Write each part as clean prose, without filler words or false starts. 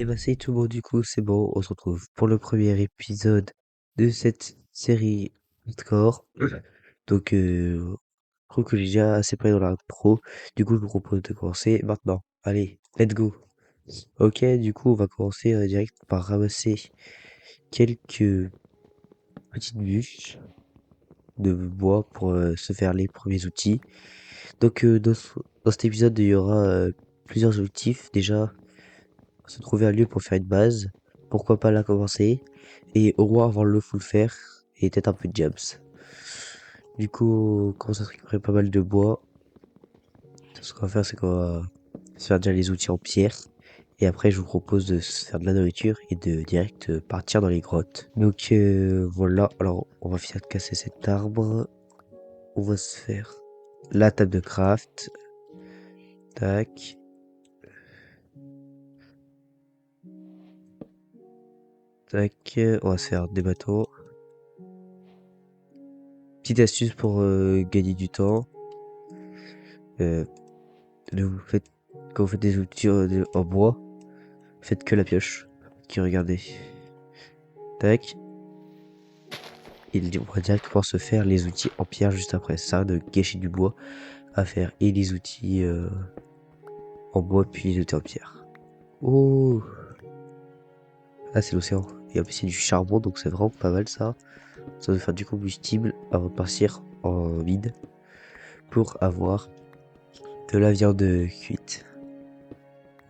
Et bah c'est tout bon du coup, c'est bon, on se retrouve pour le premier épisode de cette série hardcore. Donc je trouve que j'ai déjà assez parlé dans l'intro, du coup je vous propose de commencer maintenant. Allez, let's go. Ok, du coup on va commencer direct par ramasser quelques petites bûches de bois pour se faire les premiers outils. Donc dans cet épisode il y aura plusieurs objectifs. Déjà, se trouver un lieu pour faire une base, pourquoi pas la commencer, et au moins avoir le full faire, et peut-être un peu de jams. Du coup, on commence à récupérer pas mal de bois. Ce qu'on va faire, c'est qu'on va se faire déjà les outils en pierre, et après je vous propose de se faire de la nourriture et de direct partir dans les grottes. Donc voilà, alors on va finir de casser cet arbre, on va se faire la table de craft, tac. Tac, on va se faire des bateaux. Petite astuce pour gagner du temps. Euh, quand vous faites des outils en bois, faites que la pioche. Qui regardez. Tac. On va directement se faire les outils en pierre juste après. Ça, de gâcher du bois à faire. Et les outils en bois, puis les outils en pierre. Oh! Ah, c'est l'océan. Et en plus, c'est du charbon, donc c'est vraiment pas mal ça. Ça va faire du combustible avant de partir en vide pour avoir de la viande cuite.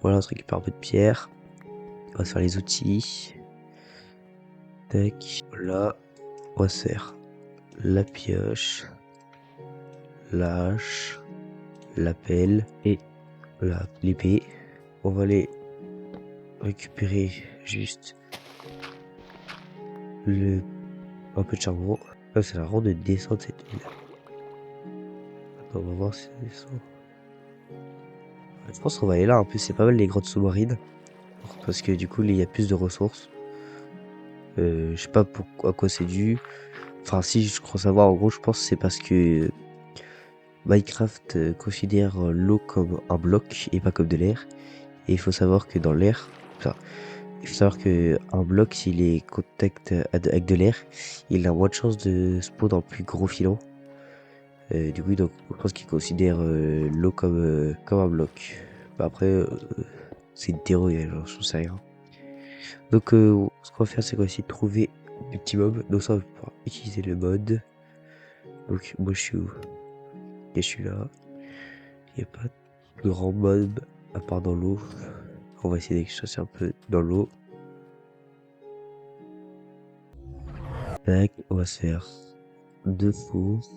Voilà, on se récupère un peu de pierre. On va se faire les outils. Tac. Là, on va se faire la pioche, la hache, la pelle et l'épée. On va aller récupérer juste un peu de charbon. Ah, c'est la ronde de descendre cette ville. Attends, on va voir si ça descend. Je pense qu'on va aller là un peu, c'est pas mal les grottes sous-marines. Parce que du coup, il y a plus de ressources. Je sais pas à quoi c'est dû. Enfin, si je crois savoir, en gros, je pense que c'est parce que Minecraft considère l'eau comme un bloc et pas comme de l'air. Et il faut savoir que dans l'air, enfin, il faut savoir que un bloc, s'il est contact avec de l'air, il a moins de chances de spawn dans le plus gros filon. Du coup, donc, je pense qu'il considère l'eau comme un bloc. Bah, après, c'est une théorie, genre, je sais rien. Donc, ce qu'on va faire, c'est qu'on va essayer de trouver des petits mobs. Donc, ça, on va pouvoir utiliser le mode. Donc, moi, je suis où? Et je suis là. Il n'y a pas de grand mob à part dans l'eau. On va essayer d'extracer un peu dans l'eau. Tac, on va se faire 2 fours.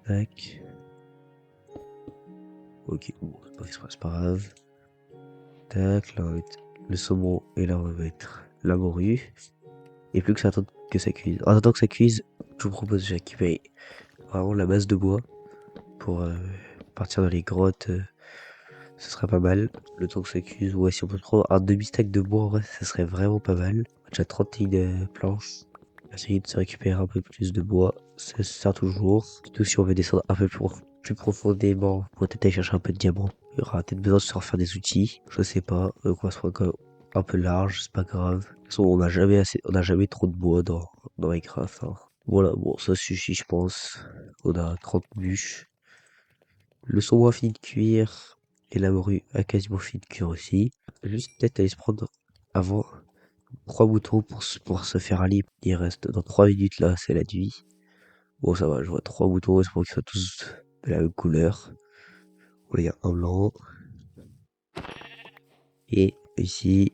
Tac. Ok, bon, c'est pas grave. Tac, là on va mettre le saumon et là on va mettre la morue. Et plus que ça attendre que ça cuise. En attendant que ça cuise, je vous propose de récupérer vraiment la base de bois pour partir dans les grottes. Ce serait pas mal. Le temps que ça cuise, ouais, si on peut prendre un demi-stack de bois, en vrai, ça serait vraiment pas mal. On a déjà 31 planches. Essayer de se récupérer un peu plus de bois, ça sert toujours. Surtout si on veut descendre un peu plus profondément, pour peut-être aller chercher un peu de diamants. Il y aura peut-être besoin de se refaire des outils, je sais pas. Donc on va se prendre quand même un peu large, c'est pas grave. De toute façon, on n'a jamais trop de bois dans Minecraft, hein. Voilà, bon, ça suffit, je pense. On a 30 bûches. Le saumon a fini de cuire. Et la morue a quasiment fini de cuire aussi. Juste peut-être aller se prendre avant 3 boutons pour se faire un lit. Il reste dans 3 minutes là, c'est la nuit. Bon, ça va, je vois 3 boutons, c'est pour qu'ils soient tous de la même couleur. Voilà, il y a un blanc. Et ici,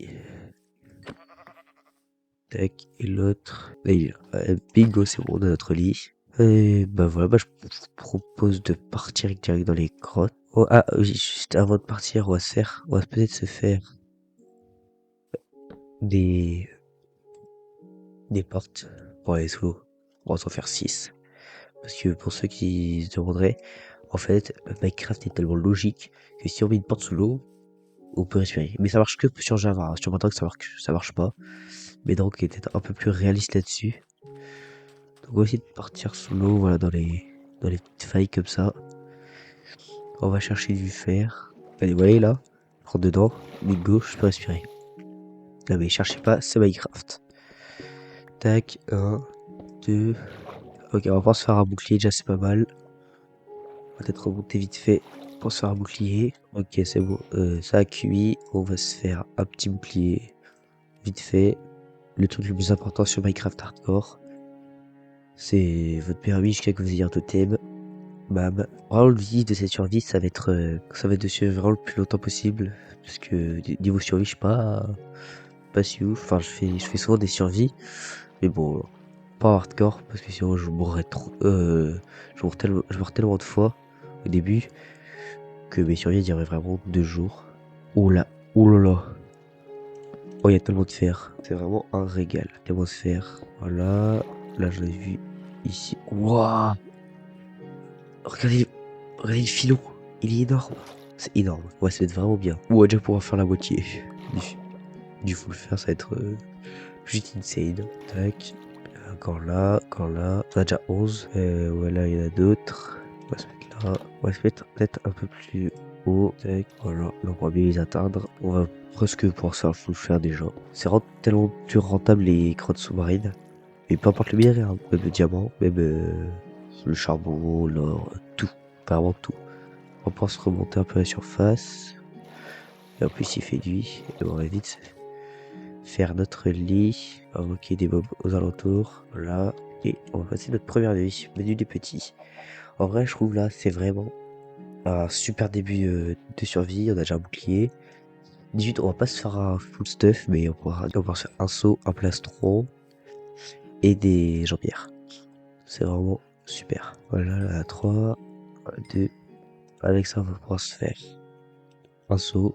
tac, et l'autre. Là, il est là. Bingo, c'est bon, on a notre lit. Et bah voilà, bah je vous propose de partir direct dans les grottes. Oh, ah, oui, juste avant de partir, on va peut-être se faire des, des portes pour aller sous l'eau. On va s'en faire 6. Parce que pour ceux qui se demanderaient, en fait, Minecraft est tellement logique que si on met une porte sous l'eau, on peut respirer. Mais ça marche que sur Java, hein. Sur maintenant que ça marche pas. Mais donc, il est peut-être un peu plus réaliste là-dessus. Donc, on va essayer de partir sous l'eau, voilà, dans les petites failles comme ça. On va chercher du fer. Allez, voilà, là. Rentre dedans. Bingo, je peux respirer. Non mais cherchez pas, c'est Minecraft. Tac, 1, 2. Ok, on va pouvoir se faire un bouclier, déjà c'est pas mal. On va peut-être remonter vite fait pour se faire un bouclier. Ok, c'est bon. Ça a cuit. On va se faire un petit bouclier. Vite fait. Le truc le plus important sur Minecraft Hardcore, c'est votre permis jusqu'à que vous ayez un totem. Bam. Vraiment, le but de cette survie, ça va être de survivre vraiment le plus longtemps possible. Parce que niveau survie, je suis pas si ouf. Enfin, je fais souvent des survies. Mais bon, pas hardcore, parce que sinon je mourrais trop. Je meurs tellement de fois au début que mes survies duraient vraiment 2 jours. Oh là, oh là là. Oh, il y a tellement de fer. C'est vraiment un régal. Tellement de fer. Voilà. Là, je l'ai vu ici. Waouh! Regardez, regardez le filon. Il est énorme. C'est énorme. Ouais, ça va être vraiment bien. On va déjà pouvoir faire la moitié du full fer. Ça va être juste insane. Tac. Encore là, encore là. On a déjà 11. Voilà, il y en a d'autres. On va se mettre là. On va se mettre peut-être un peu plus haut. Tac. Voilà. Là, on va bien les atteindre. On va presque pouvoir se faire le full fer déjà. C'est tellement plus rentable les grottes sous-marines. Et peu importe le minerai, hein. Même le diamant, même le charbon, l'or, tout. Vraiment tout. On va pouvoir se remonter un peu à la surface. Et en plus, il fait nuit. Et on va vite faire notre lit. Invoquer des mobs aux alentours. Voilà. Et on va passer notre première nuit. Menu des petits. En vrai, je trouve là, c'est vraiment un super début de survie. On a déjà un bouclier. 18, on va pas se faire un full stuff, mais on va pouvoir se faire un seau, un plastron et des jambières. C'est vraiment super. Voilà, la 3, 2. Avec ça, on va pouvoir se faire un seau.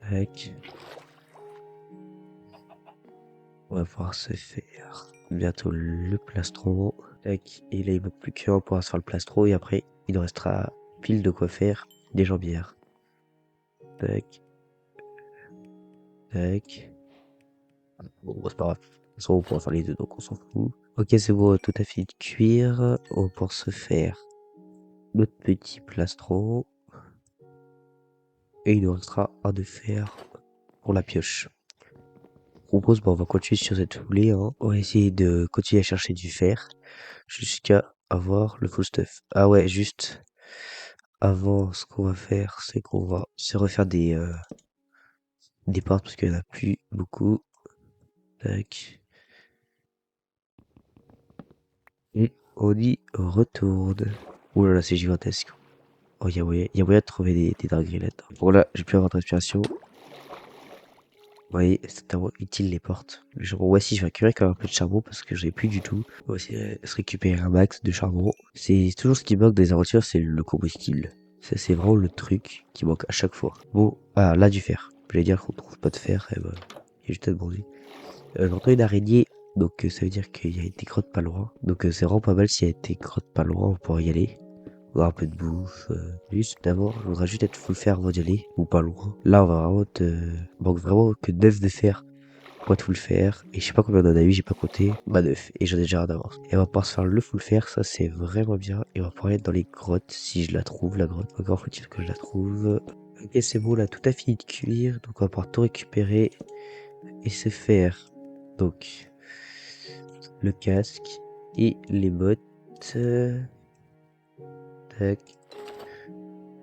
Avec. On va pouvoir se faire bientôt le plastron. Tac. Et là, il manque plus qu'un pour pouvoir se faire le plastron. Et après, il nous restera pile de quoi faire des jambières. Tac. Tac. Bon, c'est pas grave. De toute façon, on pourra faire les deux, donc on s'en fout. Ok, c'est bon, tout à fait de cuir. On va pouvoir se faire notre petit plastron. Et il nous restera un de fer pour la pioche. Je propose, on va continuer sur cette foulée, hein. On va essayer de continuer à chercher du fer jusqu'à avoir le full stuff. Ah ouais, juste avant, ce qu'on va faire, c'est qu'on va se refaire des portes parce qu'il n'y en a plus beaucoup. Tac. Et on y retourne. Oh là là, c'est gigantesque. Oh, il y a moyen de trouver des dingueries là-dedans. Bon là, j'ai plus avoir de respiration. Vous voyez, c'est tellement utile les portes. Le charbon, ouais, si je vais récupérer quand même un peu de charbon parce que j'en ai plus du tout. On va essayer de se récupérer un max de charbon. C'est toujours ce qui manque des aventures, c'est le combustible. Ça, c'est vraiment le truc qui manque à chaque fois. Bon, ah, là, du fer. Je vais dire qu'on trouve pas de fer, et ben, il y a juste à demander. J'entends une araignée, donc ça veut dire qu'il y a des grottes pas loin. Donc c'est vraiment pas mal s'il y a des grottes pas loin, on pourra y aller. Voir un peu de bouffe. Juste d'abord, il faudra juste être full fer avant d'y aller, ou pas loin. Là, on va vraiment manque vraiment que 9 de fer pour être full fer. Et je sais pas combien on en a eu, j'ai pas compté. Bah 9, et j'en ai déjà un d'avance. Et on va pouvoir se faire le full fer, ça c'est vraiment bien. Et on va pouvoir aller dans les grottes, si je la trouve, la grotte. Encore faut-il que je la trouve. Ok, c'est bon, là, tout a fini de cuire. Donc on va pouvoir tout récupérer et se faire. Donc, le casque et les bottes. Tac.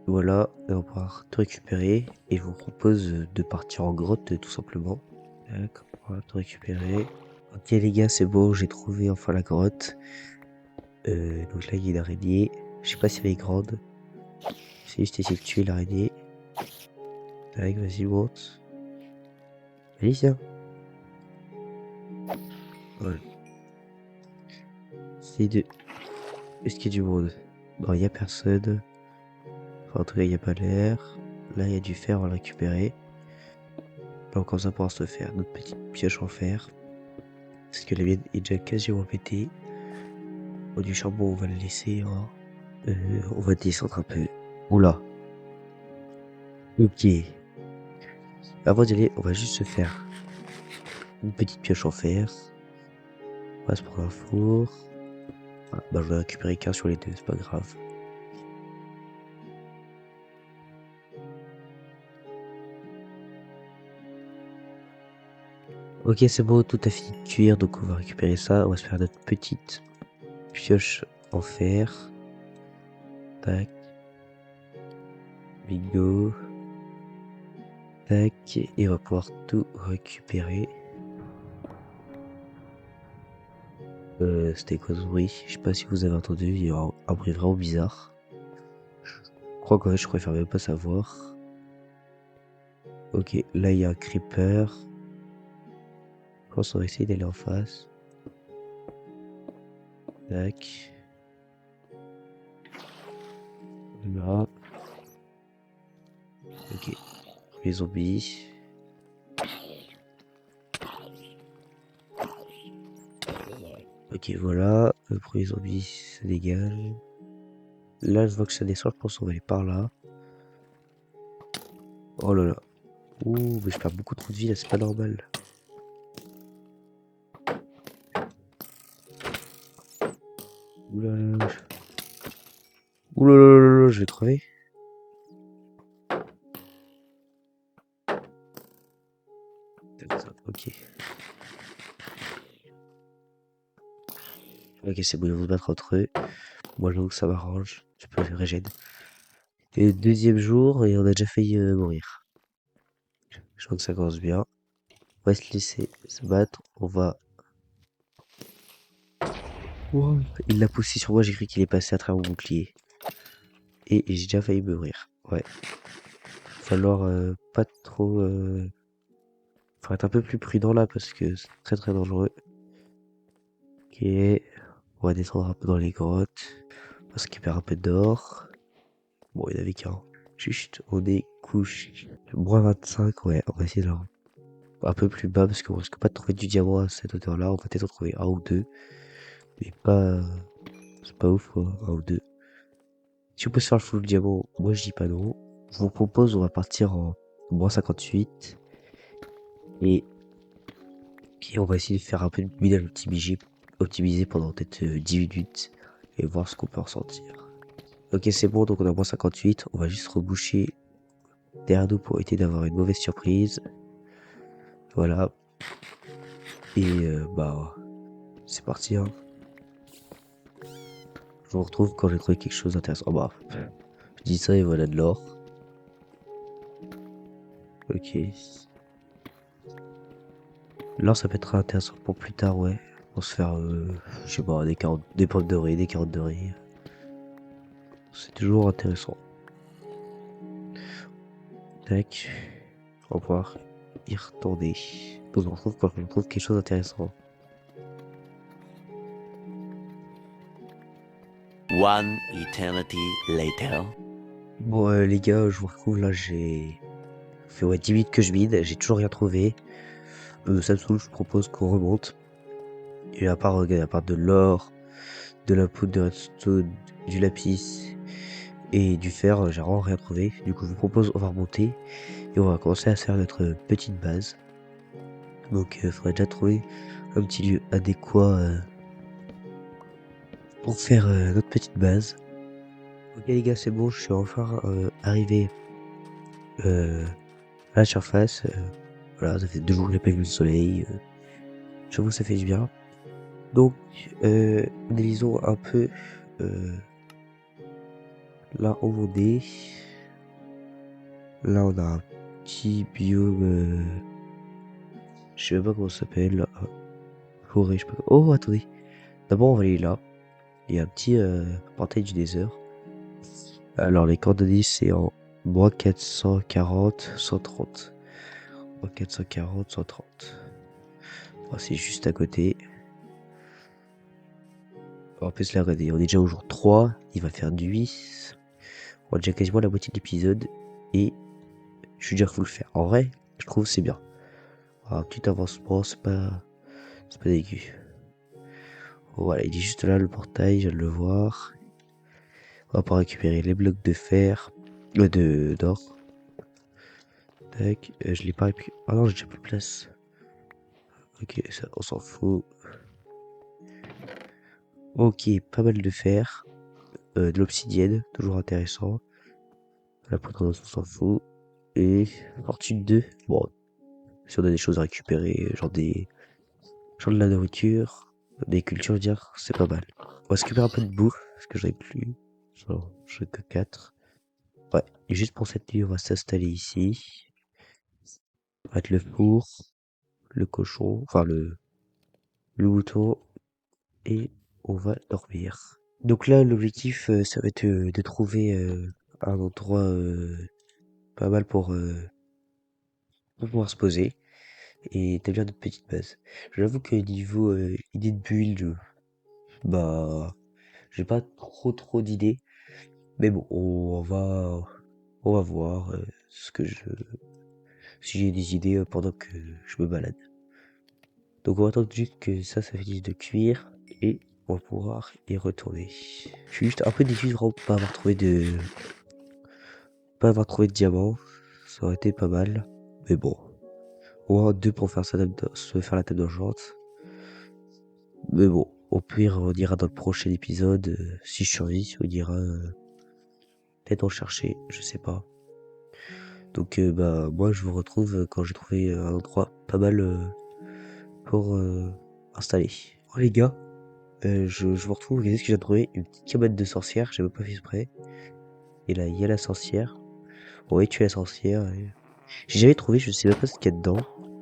Voilà, et on va pouvoir tout récupérer. Et je vous propose de partir en grotte tout simplement. Tac, on va tout récupérer. Ok les gars, c'est bon, j'ai trouvé enfin la grotte. Donc là il y a une araignée. Je sais pas si elle est grande. C'est juste essayer de tuer l'araignée. Tac, vas-y, monte. Allez, viens. Voilà. C'est de... Est-ce qu'il y a du monde? Non, il y a personne. Enfin, en tout cas, il n'y a pas l'air. Là, il y a du fer, on va le récupérer. Donc, comme ça, on pourra se faire notre petite pioche en fer. Parce que la mienne est déjà quasiment pétée. Bon, du charbon, on va le laisser, hein. On va descendre un peu. Oula. Ok. Avant d'y aller, on va juste se faire une petite pioche en fer. On va se prendre un four. Ah, bah, je vais récupérer qu'un sur les deux, c'est pas grave. Ok, c'est bon, tout a fini de cuire, donc on va récupérer ça. On va se faire notre petite pioche en fer. Tac. Bingo. Tac. Et on va pouvoir tout récupérer. C'était quoi ce bruit? Je sais pas si vous avez entendu, il y a un bruit vraiment bizarre. Je crois qu'en fait, je préfère même pas savoir. Ok, là il y a un creeper. Je pense qu'on va essayer d'aller en face. Tac. Là. Ok. Les zombies. Ok, voilà. Le premier zombie se dégage. Là, je vois que ça descend. Je pense qu'on va aller par là. Oh là là. Ouh, mais je perds beaucoup trop de vie là, c'est pas normal. Ouh là là. Ouh là là là là, je vais crever. Ok. Ok, c'est bon, ils vont se battre entre eux. Moi, j'avoue que ça m'arrange. Je peux les régène. Et deuxième jour, et on a déjà failli mourir. Je crois que ça commence bien. On va se laisser se battre. On va. Wow. Il l'a poussé sur moi, j'ai cru qu'il est passé à travers mon bouclier. Et j'ai déjà failli mourir. Ouais. Falloir pas trop. Faut être un peu plus prudent là parce que c'est très très dangereux. Ok. On va descendre un peu dans les grottes. On va récupérer un peu d'or. Bon, il y en avait qu'un. Juste, on est couche. Moins 25, ouais, on va essayer de un peu plus bas parce qu'on risque pas de trouver du diamant à cette hauteur-là. On va peut-être en trouver un ou deux. Mais pas. C'est pas ouf, quoi. Un ou deux. Si on peut se faire le full diamant, moi je dis pas non. Je vous propose, on va partir en moins 58. Et puis on va essayer de faire un peu de minage optimisé pendant peut-être 10 minutes. Et voir ce qu'on peut ressentir. Ok, c'est bon, donc on a moins 58. On va juste reboucher derrière nous pour éviter d'avoir une mauvaise surprise. Voilà. Et bah, c'est parti, hein. Je vous retrouve quand j'ai trouvé quelque chose d'intéressant. Oh bah, je dis ça et voilà de l'or. Ok. L'or, ça peut être intéressant pour plus tard, ouais. Pour se faire, je sais pas, des pommes de riz, des carottes de riz. C'est toujours intéressant. Tac. On va pouvoir y retourner. Donc on retrouve quand on trouve quelque chose d'intéressant. One eternity later. Bon, les gars, je vous retrouve là, j'ai fait ouais, 10 minutes que je mine, j'ai toujours rien trouvé. Ça me saoule, je propose qu'on remonte. Et à part de l'or, de la poudre de redstone, du lapis et du fer, j'ai vraiment rien trouvé. Du coup, je vous propose, on va remonter et on va commencer à faire notre petite base. Donc, il faudrait déjà trouver un petit lieu adéquat pour faire notre petite base. Ok les gars, c'est bon, je suis enfin arrivé à la surface. Voilà, ça fait 2 jours que j'ai pas vu le soleil. J'avoue, ça fait du bien. Donc, analysons un peu là où on est. Là, on a un petit biome. Je sais même pas comment ça s'appelle. Forêt, je sais pas. Oh, attendez. D'abord, on va aller là. Il y a un petit portail du Nether. Alors, les coordonnées, c'est en moins 440, 130. Moins 440, 130. Oh, c'est juste à côté. En plus, là, regardez, on est déjà au jour 3. Il va faire nuit. On a déjà quasiment la moitié de l'épisode. Et je suis déjà full faire. En vrai, je trouve que c'est bien. Un petit avancement, c'est pas dégueu. Voilà, il est juste là, le portail, je viens de le voir. On va pouvoir récupérer les blocs de fer, d'or. Tac, je l'ai pas récupéré. Ah non, j'ai déjà plus de place. Ok, ça, on s'en fout. Ok, pas mal de fer. De l'obsidienne, toujours intéressant. La poudre, on s'en fout. Et fortune 2. Bon, Si on a des choses à récupérer, genre de la nourriture, des cultures, je veux dire, c'est pas mal. On va se récupérer un peu de bouffe, parce que j'en ai plus. Genre, j'en ai que 4. Ouais, et juste pour cette nuit, on va s'installer ici. On va mettre le four, le cochon, enfin le mouton, et on va dormir. Donc là, l'objectif, ça va être de trouver un endroit pas mal pour pouvoir se poser et établir notre petite base. J'avoue que niveau idée de build, bah, j'ai pas trop d'idées. Mais bon, on va voir si j'ai des idées pendant que je me balade. Donc on va attendre juste que ça finisse de cuire et on va pouvoir y retourner. Je suis juste un peu déçu de vraiment pas avoir trouvé de diamant. Ça aurait été pas mal. Mais bon, au moins deux pour faire se faire la table d'urgence. Mais bon, au pire, on ira dans le prochain épisode. Si je survis, on ira peut-être en chercher, je sais pas. Donc bah moi je vous retrouve quand j'ai trouvé un endroit pas mal pour installer. Oh les gars, je vous retrouve, qu'est-ce que j'ai trouvé? Une petite cabane de sorcière, j'ai même pas fait exprès. Et là il y a la sorcière. On va y tuer la sorcière. J'ai jamais trouvé, je sais même pas ce qu'il y a dedans.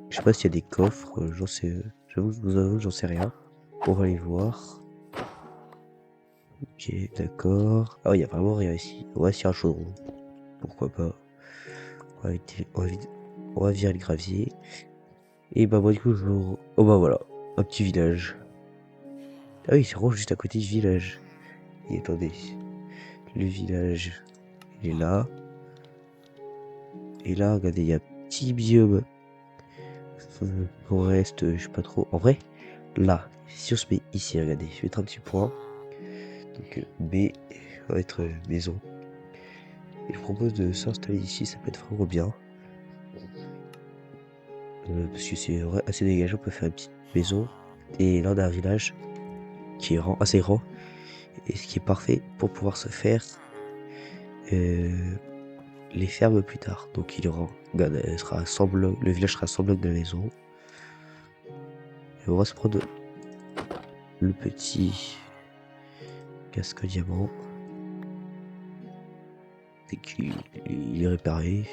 Je sais pas s'il y a des coffres, j'avoue, je vous avoue, j'en sais rien. On va aller voir. Ok, d'accord. Ah, il y a vraiment rien ici. On va essayer un chaudron. Pourquoi pas. On va, on va virer le gravier. Et bah moi du coup, oh bah voilà, un petit village. Ah oui, c'est vraiment juste à côté du village. Et attendez, le village, il est là. Et là, regardez, il y a un petit biome. On reste, je sais pas trop. En vrai, là, si on se met ici, regardez, je vais mettre un petit point. Donc B va être maison. Et je propose de s'installer ici, ça peut être vraiment bien. Parce que c'est assez dégagé, on peut faire une petite maison. Et là on a un village qui est assez grand. Et ce qui est parfait pour pouvoir se faire les fermes plus tard. Donc il y aura, regarde, le village sera sans bloc de la maison. Et on va se prendre le petit casque diamant. Dès qu'il est réparé.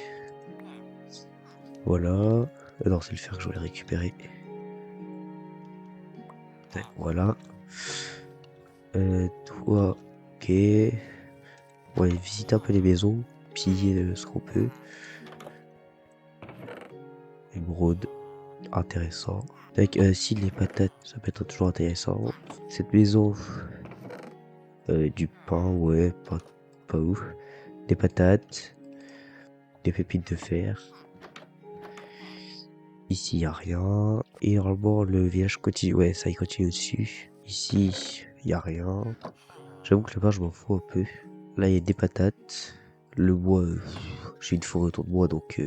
Voilà. Non, c'est le fer que je voulais récupérer. Voilà. Toi, ok. On va aller visiter un peu les maisons, piller ce qu'on peut. Émeraude, intéressant. Avec si les patates, ça peut être toujours intéressant. Cette maison, du pain, ouais, pas ouf. Des patates, des pépites de fer. Ici, y a rien. Et normalement, le village continue. Ouais, ça, il continue au-dessus. Ici, y a rien. J'avoue que le pain, je m'en fous un peu. Là, il y a des patates. Le bois, j'ai une forêt autour de moi, donc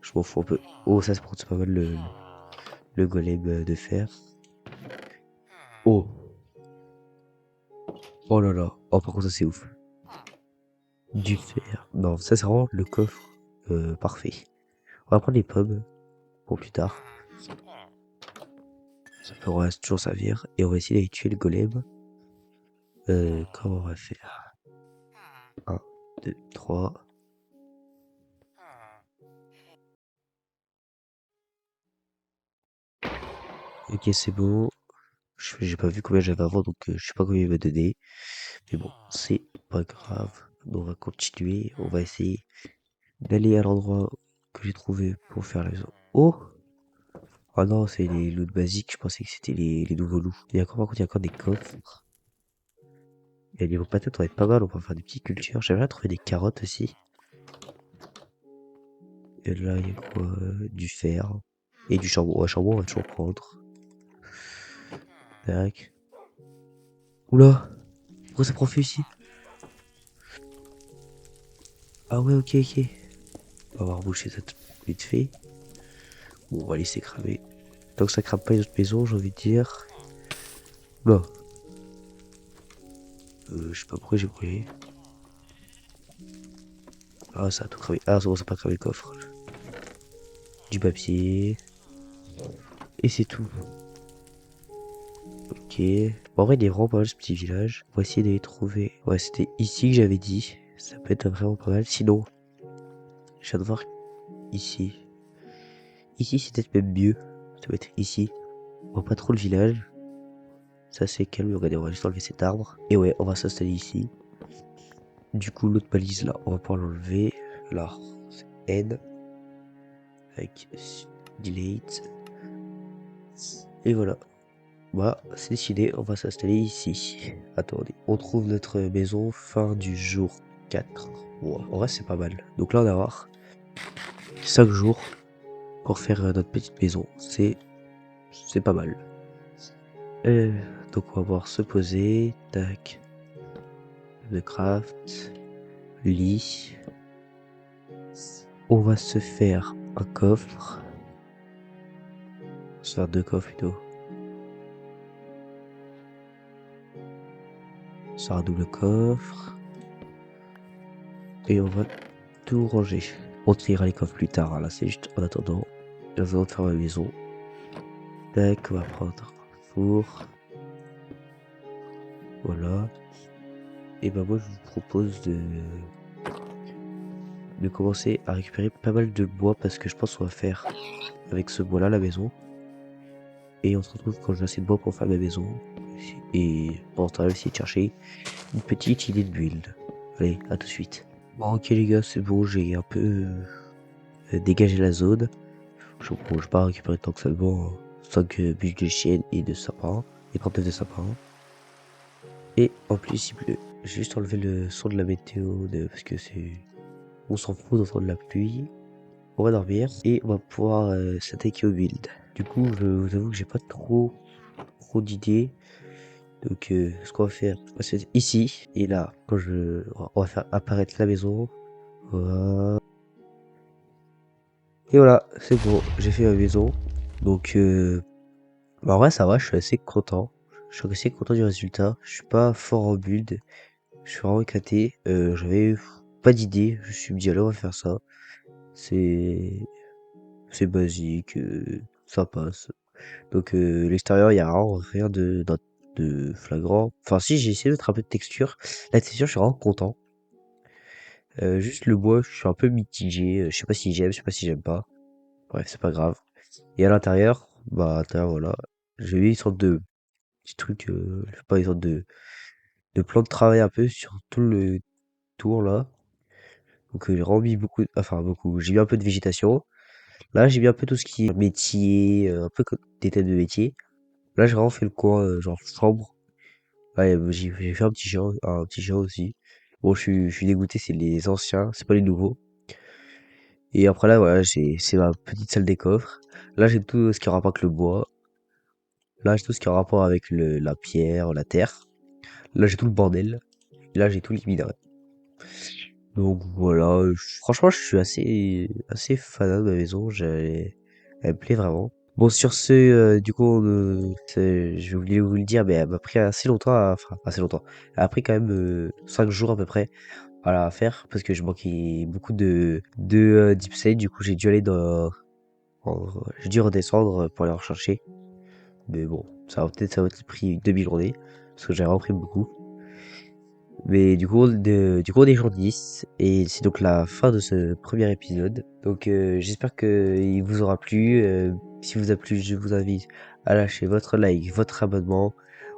je m'en fous un peu. Oh, ça, c'est pas mal le golem de fer. Oh, oh là là. Oh, par contre, ça, c'est ouf. Du fer. Non, ça, c'est vraiment le coffre parfait. On va prendre les pommes pour plus tard. Ça pourra toujours servir. Et on va essayer d'aller tuer le golem. Comment on va faire? 1, 2, 3. Ok, c'est bon. J'ai pas vu combien j'avais avant, donc je sais pas combien il va donner. Mais bon, c'est pas grave. On va continuer. On va essayer d'aller à l'endroit que j'ai trouvé pour faire la maison. Oh! Oh non, c'est les loups basiques. Je pensais que c'était les nouveaux loups. Par contre, il y a encore des coffres. Et niveau patates, on va être pas mal. On va faire des petites cultures. J'aimerais trouver des carottes aussi. Et là, il y a quoi? Du fer. Et du charbon. Ouais, charbon, on va toujours prendre. Tac. Oula! Pourquoi ça prend feu ici? Ah ouais, ok. On va avoir bouché ça vite fait. Bon, on va laisser cramer. Tant que ça crame pas les autres maisons, j'ai envie de dire. Bon. Je sais pas pourquoi j'ai brûlé. Ah, ça a tout cramé. Ah, c'est bon, ça a pas cramé le coffre. du papier. Et c'est tout. Ok. Bon, en vrai, il est vraiment pas mal ce petit village. On va essayer d'aller trouver. Ouais, c'était ici que j'avais dit. Ça peut être vraiment pas mal. Sinon, je viens de voir ici. Ici, c'est peut-être même mieux. Ça va être ici. On voit pas trop le village. Ça, c'est calme. Regardez, on va juste enlever cet arbre. Et ouais, on va s'installer ici. Du coup, l'autre balise là, on va pouvoir l'enlever. Là, c'est N. Avec delete. Et voilà. Bah, c'est décidé, on va s'installer ici. Attendez, on trouve notre maison fin du jour 4. Ouais, en vrai, c'est pas mal. Donc là, on va avoir 5 jours pour faire notre petite maison. C'est pas mal. Euh, donc, on va pouvoir se poser. Tac. De craft. Lit. On va se faire un coffre. On va se faire 2 coffres plutôt. On va se faire un double coffre. Et on va tout ranger. On triera les coffres plus tard, hein. Là c'est juste en attendant. J'ai besoin de faire ma maison. Tac, on va prendre un four. Voilà. Et bah moi je vous propose de commencer à récupérer pas mal de bois parce que je pense qu'on va faire avec ce bois là la maison. Et on se retrouve quand j'ai assez de bois pour faire ma maison. Et pendant ce temps-là, essayer de chercher une petite idée de build. Allez, à tout de suite. Bon ok les gars, c'est bon, j'ai un peu dégagé la zone. Je ne vais pas récupérer tant que ça de bois. 5 bûches de chêne et de sapin. Et 39 de sapin. Et en plus il pleut. J'ai juste enlevé le son de la météo parce que c'est... On s'en fout d'entendre la pluie. On va dormir et on va pouvoir s'attaquer au build. Du coup je vous avoue que j'ai pas trop d'idées. Donc ce qu'on va faire, c'est ici et là. On va faire apparaître la maison. Voilà. Et voilà, c'est bon, j'ai fait ma maison. Donc bah, en vrai ça va, je suis assez content. Je suis assez content du résultat. Je suis pas fort en build. Je suis vraiment éclaté. J'avais pas d'idée. Je me suis dit allez on va faire ça. C'est c'est basique, ça passe. Donc l'extérieur il y a vraiment rien de flagrant. Enfin si j'ai essayé de mettre un peu de texture. La texture je suis vraiment content. Juste le bois je suis un peu mitigé. Je sais pas si j'aime, je sais pas si j'aime pas. Bref c'est pas grave. Et à l'intérieur, bah à l'intérieur voilà. J'ai mis une sorte de petit truc, je sais pas, une sorte de plan de travail un peu sur tout le tour là. Donc j'ai vraiment mis beaucoup, enfin beaucoup, j'ai mis un peu de végétation. Là j'ai mis un peu tout ce qui est métier, un peu comme des thèmes de métier. Là j'ai vraiment fait le coin genre chambre. Ouais, j'ai fait un petit chien aussi. Bon je suis dégoûté, c'est les anciens, c'est pas les nouveaux. Et après là voilà, c'est ma petite salle des coffres. Là j'ai tout ce qui a rapport avec le bois. Là j'ai tout ce qui a rapport avec la pierre, la terre. Là j'ai tout le bordel. Et là j'ai tout les minerais. Donc voilà, franchement, je suis assez fan de ma maison. Elle me plaît vraiment. Bon, sur ce, du coup, je voulais vous le dire, mais elle m'a pris assez longtemps, enfin, assez longtemps. Elle a pris quand même 5 jours à peu près à faire parce que je manquais beaucoup de deep state. Du coup, j'ai dû aller j'ai dû redescendre pour aller en rechercher. Mais bon, ça va peut-être pris une demi-journée parce que j'ai vraiment pris beaucoup. Mais du coup, on est jour 10 et c'est donc la fin de ce premier épisode. Donc, j'espère que il vous aura plu. Si vous a plu, je vous invite à lâcher votre like, votre abonnement.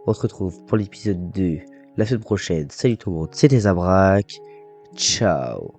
On se retrouve pour l'épisode 2 la semaine prochaine. Salut tout le monde, c'était Zabrak. Ciao.